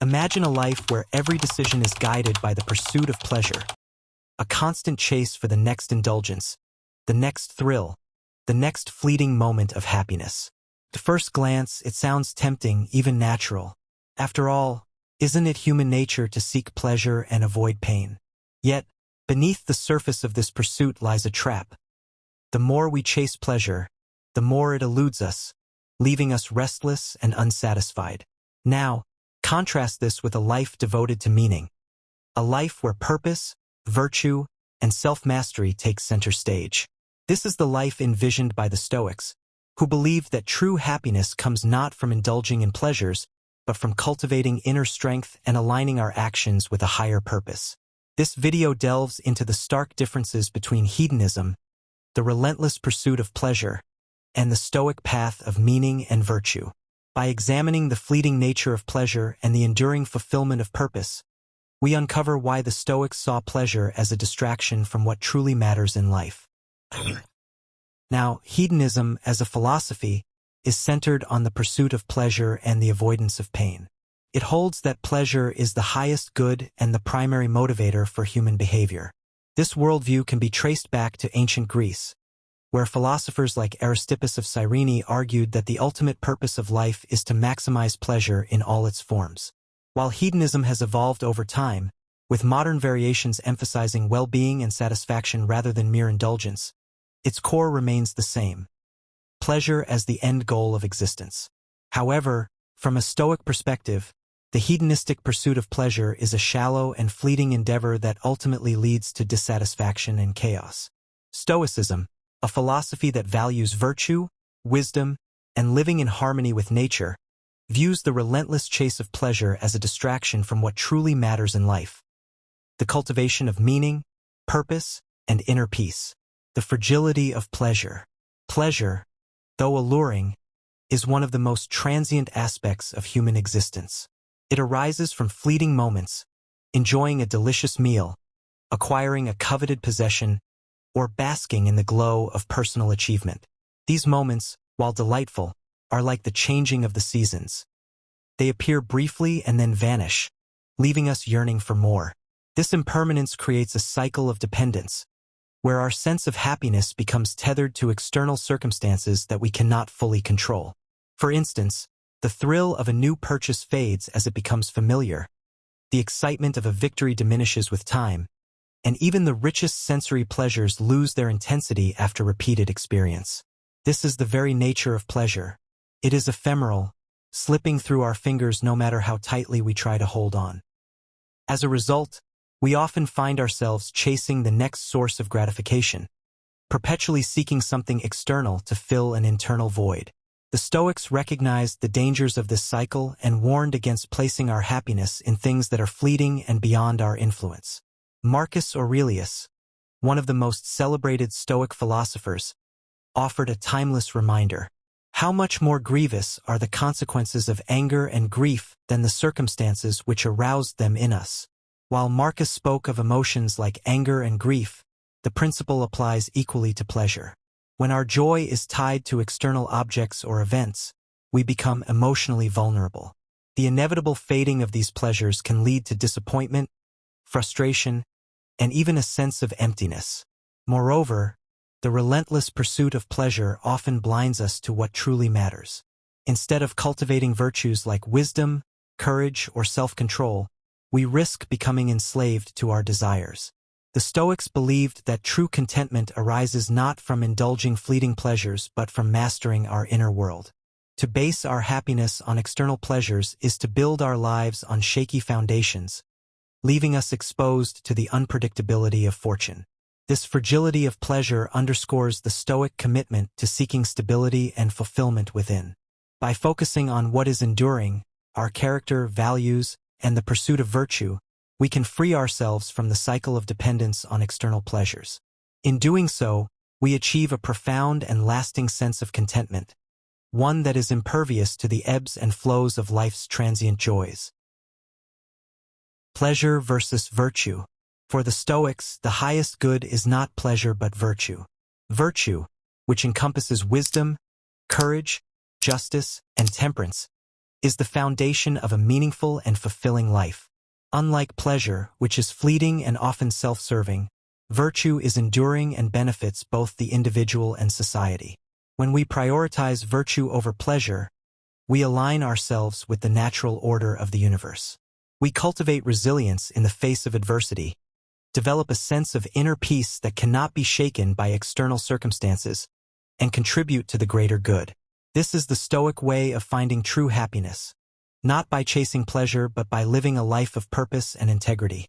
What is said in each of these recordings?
Imagine a life where every decision is guided by the pursuit of pleasure, a constant chase for the next indulgence, the next thrill, the next fleeting moment of happiness. At first glance, it sounds tempting, even natural. After all, isn't it human nature to seek pleasure and avoid pain? Yet, beneath the surface of this pursuit lies a trap. The more we chase pleasure, the more it eludes us, leaving us restless and unsatisfied. Now, contrast this with a life devoted to meaning. A life where purpose, virtue, and self-mastery take center stage. This is the life envisioned by the Stoics, who believed that true happiness comes not from indulging in pleasures, but from cultivating inner strength and aligning our actions with a higher purpose. This video delves into the stark differences between hedonism, the relentless pursuit of pleasure, and the Stoic path of meaning and virtue. By examining the fleeting nature of pleasure and the enduring fulfillment of purpose, we uncover why the Stoics saw pleasure as a distraction from what truly matters in life. Now, hedonism as a philosophy is centered on the pursuit of pleasure and the avoidance of pain. It holds that pleasure is the highest good and the primary motivator for human behavior. This worldview can be traced back to ancient Greece, where philosophers like Aristippus of Cyrene argued that the ultimate purpose of life is to maximize pleasure in all its forms. While hedonism has evolved over time, with modern variations emphasizing well-being and satisfaction rather than mere indulgence, its core remains the same: pleasure as the end goal of existence. However, from a Stoic perspective, the hedonistic pursuit of pleasure is a shallow and fleeting endeavor that ultimately leads to dissatisfaction and chaos. Stoicism, a philosophy that values virtue, wisdom, and living in harmony with nature, views the relentless chase of pleasure as a distraction from what truly matters in life: the cultivation of meaning, purpose, and inner peace. The fragility of pleasure. Pleasure, though alluring, is one of the most transient aspects of human existence. It arises from fleeting moments, enjoying a delicious meal, acquiring a coveted possession, or basking in the glow of personal achievement. These moments, while delightful, are like the changing of the seasons. They appear briefly and then vanish, leaving us yearning for more. This impermanence creates a cycle of dependence, where our sense of happiness becomes tethered to external circumstances that we cannot fully control. For instance, the thrill of a new purchase fades as it becomes familiar, the excitement of a victory diminishes with time, and even the richest sensory pleasures lose their intensity after repeated experience. This is the very nature of pleasure. It is ephemeral, slipping through our fingers no matter how tightly we try to hold on. As a result, we often find ourselves chasing the next source of gratification, perpetually seeking something external to fill an internal void. The Stoics recognized the dangers of this cycle and warned against placing our happiness in things that are fleeting and beyond our influence. Marcus Aurelius, one of the most celebrated Stoic philosophers, offered a timeless reminder: how much more grievous are the consequences of anger and grief than the circumstances which aroused them in us. While Marcus spoke of emotions like anger and grief, the principle applies equally to pleasure. When our joy is tied to external objects or events, we become emotionally vulnerable. The inevitable fading of these pleasures can lead to disappointment, frustration, and even a sense of emptiness. Moreover, the relentless pursuit of pleasure often blinds us to what truly matters. Instead of cultivating virtues like wisdom, courage, or self-control, we risk becoming enslaved to our desires. The Stoics believed that true contentment arises not from indulging fleeting pleasures but from mastering our inner world. To base our happiness on external pleasures is to build our lives on shaky foundations, leaving us exposed to the unpredictability of fortune. This fragility of pleasure underscores the Stoic commitment to seeking stability and fulfillment within. By focusing on what is enduring, our character, values, and the pursuit of virtue, we can free ourselves from the cycle of dependence on external pleasures. In doing so, we achieve a profound and lasting sense of contentment, one that is impervious to the ebbs and flows of life's transient joys. Pleasure versus virtue. For the Stoics, the highest good is not pleasure but virtue. Virtue, which encompasses wisdom, courage, justice, and temperance, is the foundation of a meaningful and fulfilling life. Unlike pleasure, which is fleeting and often self-serving, virtue is enduring and benefits both the individual and society. When we prioritize virtue over pleasure, we align ourselves with the natural order of the universe. We cultivate resilience in the face of adversity, develop a sense of inner peace that cannot be shaken by external circumstances, and contribute to the greater good. This is the Stoic way of finding true happiness, not by chasing pleasure but by living a life of purpose and integrity.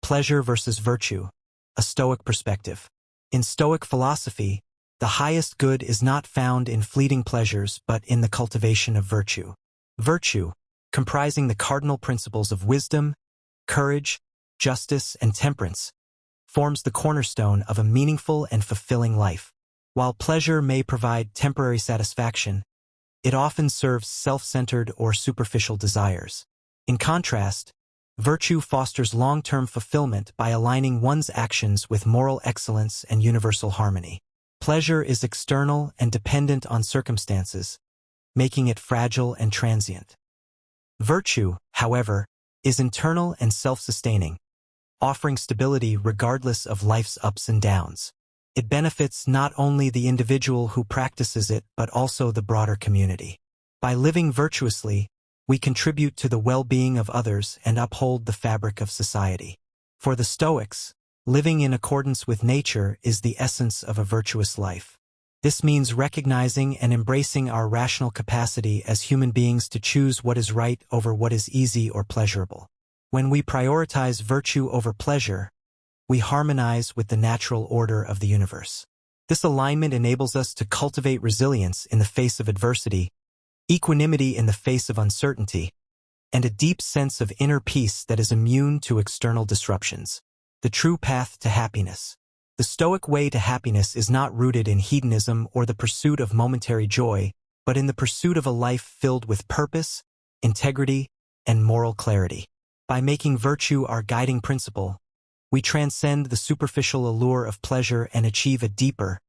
Pleasure versus virtue, a Stoic perspective. In Stoic philosophy, the highest good is not found in fleeting pleasures but in the cultivation of virtue. Virtue, comprising the cardinal principles of wisdom, courage, justice, and temperance, forms the cornerstone of a meaningful and fulfilling life. While pleasure may provide temporary satisfaction, it often serves self-centered or superficial desires. In contrast, virtue fosters long-term fulfillment by aligning one's actions with moral excellence and universal harmony. Pleasure is external and dependent on circumstances, making it fragile and transient. Virtue, however, is internal and self-sustaining, offering stability regardless of life's ups and downs. It benefits not only the individual who practices it but also the broader community. By living virtuously, we contribute to the well-being of others and uphold the fabric of society. For the Stoics, living in accordance with nature is the essence of a virtuous life. This means recognizing and embracing our rational capacity as human beings to choose what is right over what is easy or pleasurable. When we prioritize virtue over pleasure, we harmonize with the natural order of the universe. This alignment enables us to cultivate resilience in the face of adversity, equanimity in the face of uncertainty, and a deep sense of inner peace that is immune to external disruptions. The true path to happiness. The Stoic way to happiness is not rooted in hedonism or the pursuit of momentary joy, but in the pursuit of a life filled with purpose, integrity, and moral clarity. By making virtue our guiding principle, we transcend the superficial allure of pleasure and achieve a deeper,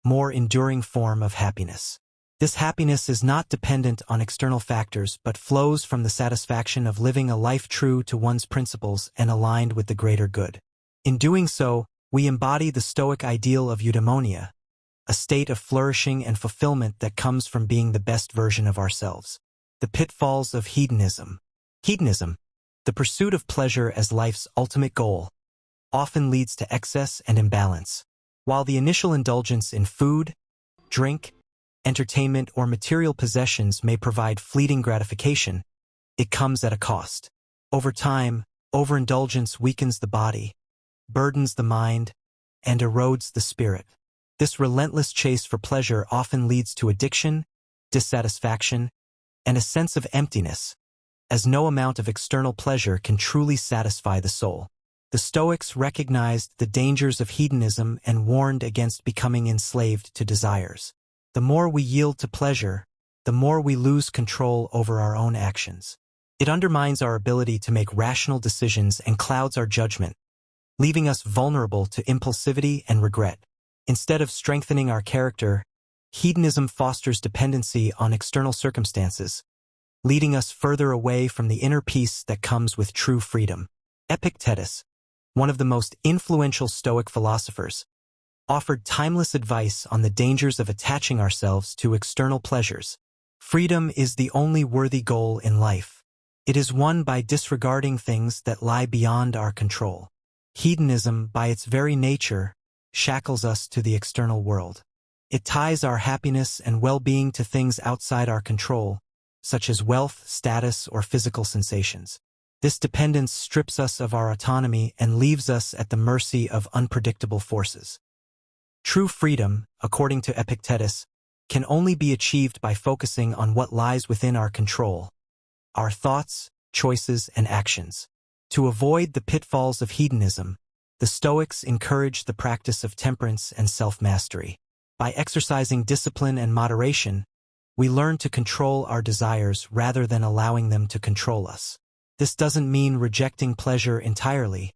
more enduring form of happiness. This happiness is not dependent on external factors but flows from the satisfaction of living a life true to one's principles and aligned with the greater good. In doing so, we embody the Stoic ideal of eudaimonia, a state of flourishing and fulfillment that comes from being the best version of ourselves. The pitfalls of hedonism. Hedonism, the pursuit of pleasure as life's ultimate goal, often leads to excess and imbalance. While the initial indulgence in food, drink, entertainment, or material possessions may provide fleeting gratification, it comes at a cost. Over time, overindulgence weakens the body, burdens the mind, and erodes the spirit. This relentless chase for pleasure often leads to addiction, dissatisfaction, and a sense of emptiness, as no amount of external pleasure can truly satisfy the soul. The Stoics recognized the dangers of hedonism and warned against becoming enslaved to desires. The more we yield to pleasure, the more we lose control over our own actions. It undermines our ability to make rational decisions and clouds our judgment, leaving us vulnerable to impulsivity and regret. Instead of strengthening our character, hedonism fosters dependency on external circumstances, leading us further away from the inner peace that comes with true freedom. Epictetus, one of the most influential Stoic philosophers, offered timeless advice on the dangers of attaching ourselves to external pleasures. Freedom is the only worthy goal in life. It is won by disregarding things that lie beyond our control. Hedonism, by its very nature, shackles us to the external world. It ties our happiness and well-being to things outside our control, such as wealth, status, or physical sensations. This dependence strips us of our autonomy and leaves us at the mercy of unpredictable forces. True freedom, according to Epictetus, can only be achieved by focusing on what lies within our control, our thoughts, choices, and actions. To avoid the pitfalls of hedonism, the Stoics encouraged the practice of temperance and self-mastery. By exercising discipline and moderation, we learn to control our desires rather than allowing them to control us. This doesn't mean rejecting pleasure entirely,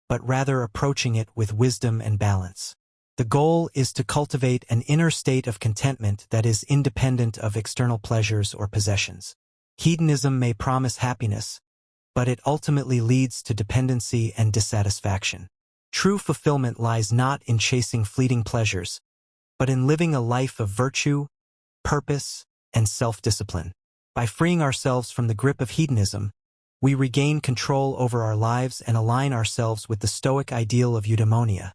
but rather approaching it with wisdom and balance. The goal is to cultivate an inner state of contentment that is independent of external pleasures or possessions. Hedonism may promise happiness, but it ultimately leads to dependency and dissatisfaction. True fulfillment lies not in chasing fleeting pleasures, but in living a life of virtue, purpose, and self-discipline. By freeing ourselves from the grip of hedonism, we regain control over our lives and align ourselves with the Stoic ideal of eudaimonia,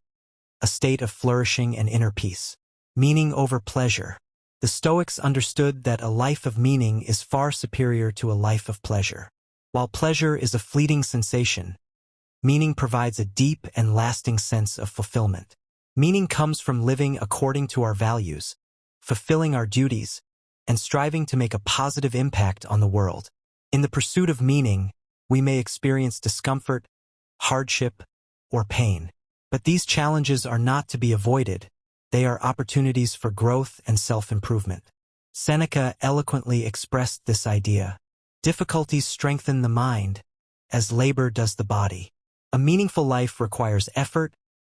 a state of flourishing and inner peace. Meaning over pleasure. The Stoics understood that a life of meaning is far superior to a life of pleasure. While pleasure is a fleeting sensation, meaning provides a deep and lasting sense of fulfillment. Meaning comes from living according to our values, fulfilling our duties, and striving to make a positive impact on the world. In the pursuit of meaning, we may experience discomfort, hardship, or pain. But these challenges are not to be avoided. They are opportunities for growth and self-improvement. Seneca eloquently expressed this idea. Difficulties strengthen the mind, as labor does the body. A meaningful life requires effort,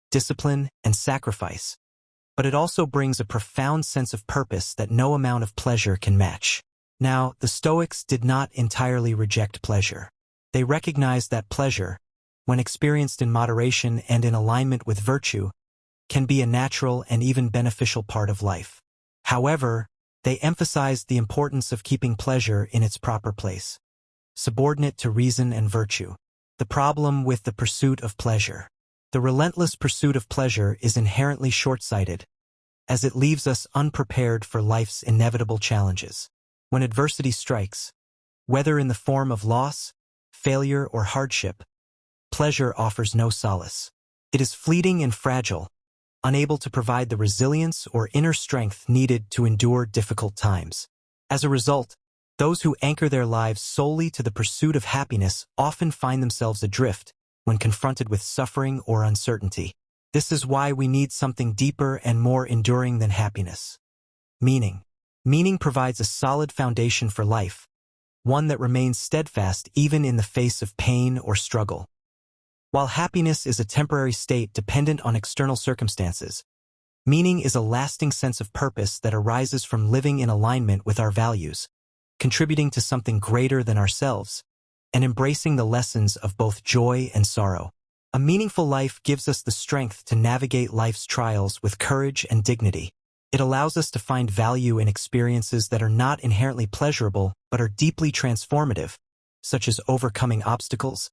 discipline, and sacrifice, but it also brings a profound sense of purpose that no amount of pleasure can match. Now, the Stoics did not entirely reject pleasure. They recognized that pleasure, when experienced in moderation and in alignment with virtue, can be a natural and even beneficial part of life. However, they emphasized the importance of keeping pleasure in its proper place, subordinate to reason and virtue. The problem with the pursuit of pleasure. The relentless pursuit of pleasure is inherently short-sighted, as it leaves us unprepared for life's inevitable challenges. When adversity strikes, whether in the form of loss, failure, or hardship, pleasure offers no solace. It is fleeting and fragile, unable to provide the resilience or inner strength needed to endure difficult times. As a result, those who anchor their lives solely to the pursuit of happiness often find themselves adrift when confronted with suffering or uncertainty. This is why we need something deeper and more enduring than happiness. Meaning. Meaning provides a solid foundation for life, one that remains steadfast even in the face of pain or struggle. While happiness is a temporary state dependent on external circumstances, meaning is a lasting sense of purpose that arises from living in alignment with our values, contributing to something greater than ourselves, and embracing the lessons of both joy and sorrow. A meaningful life gives us the strength to navigate life's trials with courage and dignity. It allows us to find value in experiences that are not inherently pleasurable but are deeply transformative, such as overcoming obstacles,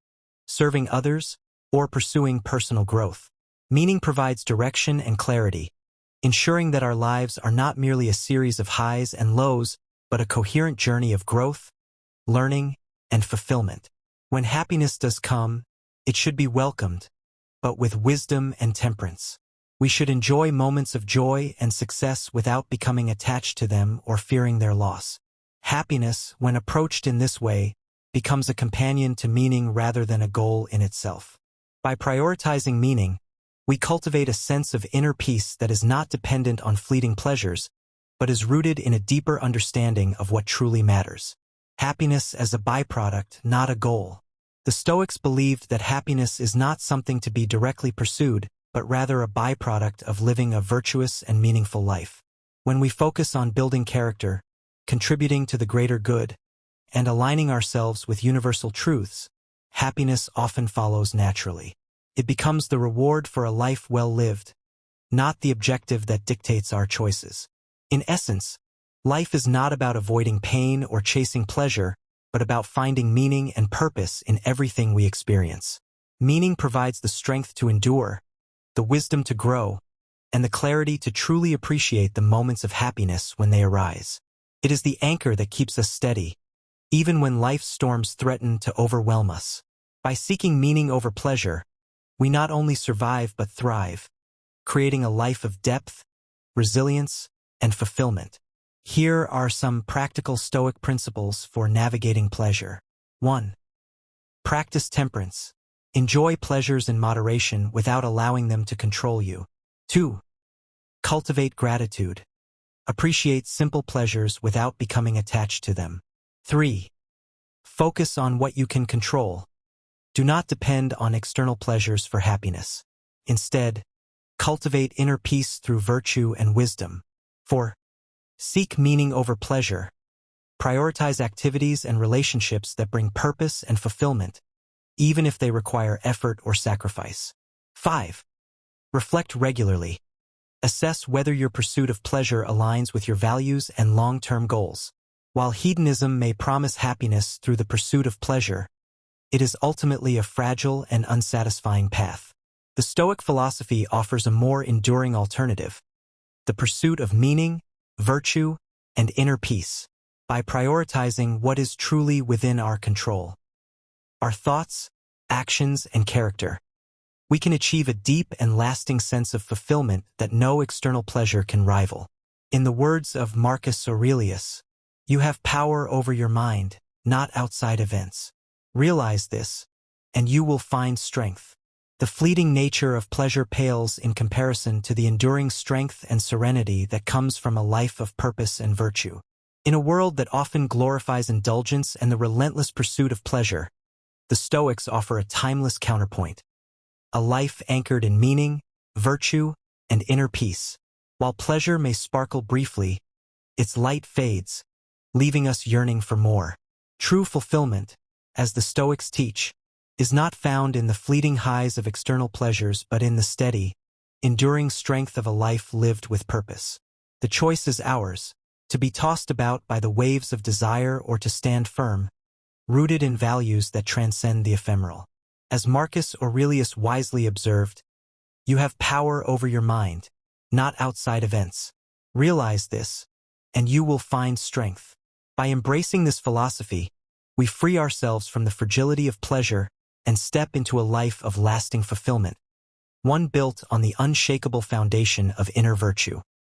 serving others, or pursuing personal growth. Meaning provides direction and clarity, ensuring that our lives are not merely a series of highs and lows, but a coherent journey of growth, learning, and fulfillment. When happiness does come, it should be welcomed, but with wisdom and temperance. We should enjoy moments of joy and success without becoming attached to them or fearing their loss. Happiness, when approached in this way, becomes a companion to meaning rather than a goal in itself. By prioritizing meaning, we cultivate a sense of inner peace that is not dependent on fleeting pleasures, but is rooted in a deeper understanding of what truly matters. Happiness as a byproduct, not a goal. The Stoics believed that happiness is not something to be directly pursued, but rather a byproduct of living a virtuous and meaningful life. When we focus on building character, contributing to the greater good, and aligning ourselves with universal truths, happiness often follows naturally. It becomes the reward for a life well lived, not the objective that dictates our choices. In essence, life is not about avoiding pain or chasing pleasure, but about finding meaning and purpose in everything we experience. Meaning provides the strength to endure, the wisdom to grow, and the clarity to truly appreciate the moments of happiness when they arise. It is the anchor that keeps us steady, even when life's storms threaten to overwhelm us. By seeking meaning over pleasure, we not only survive but thrive, creating a life of depth, resilience, and fulfillment. Here are some practical Stoic principles for navigating pleasure. 1. Practice temperance. Enjoy pleasures in moderation without allowing them to control you. 2. Cultivate gratitude. Appreciate simple pleasures without becoming attached to them. 3. Focus on what you can control. Do not depend on external pleasures for happiness. Instead, cultivate inner peace through virtue and wisdom. 4. Seek meaning over pleasure. Prioritize activities and relationships that bring purpose and fulfillment, even if they require effort or sacrifice. 5. Reflect regularly. Assess whether your pursuit of pleasure aligns with your values and long-term goals. While hedonism may promise happiness through the pursuit of pleasure, it is ultimately a fragile and unsatisfying path. The Stoic philosophy offers a more enduring alternative, the pursuit of meaning, virtue, and inner peace. By prioritizing what is truly within our control, our thoughts, actions, and character, we can achieve a deep and lasting sense of fulfillment that no external pleasure can rival. In the words of Marcus Aurelius, you have power over your mind, not outside events. Realize this, and you will find strength. The fleeting nature of pleasure pales in comparison to the enduring strength and serenity that comes from a life of purpose and virtue. In a world that often glorifies indulgence and the relentless pursuit of pleasure, the Stoics offer a timeless counterpoint, a life anchored in meaning, virtue, and inner peace. While pleasure may sparkle briefly, its light fades, leaving us yearning for more. True fulfillment, as the Stoics teach, is not found in the fleeting highs of external pleasures but in the steady, enduring strength of a life lived with purpose. The choice is ours, to be tossed about by the waves of desire or to stand firm, rooted in values that transcend the ephemeral. As Marcus Aurelius wisely observed, you have power over your mind, not outside events. Realize this, and you will find strength. By embracing this philosophy, we free ourselves from the fragility of pleasure and step into a life of lasting fulfillment, one built on the unshakable foundation of inner virtue.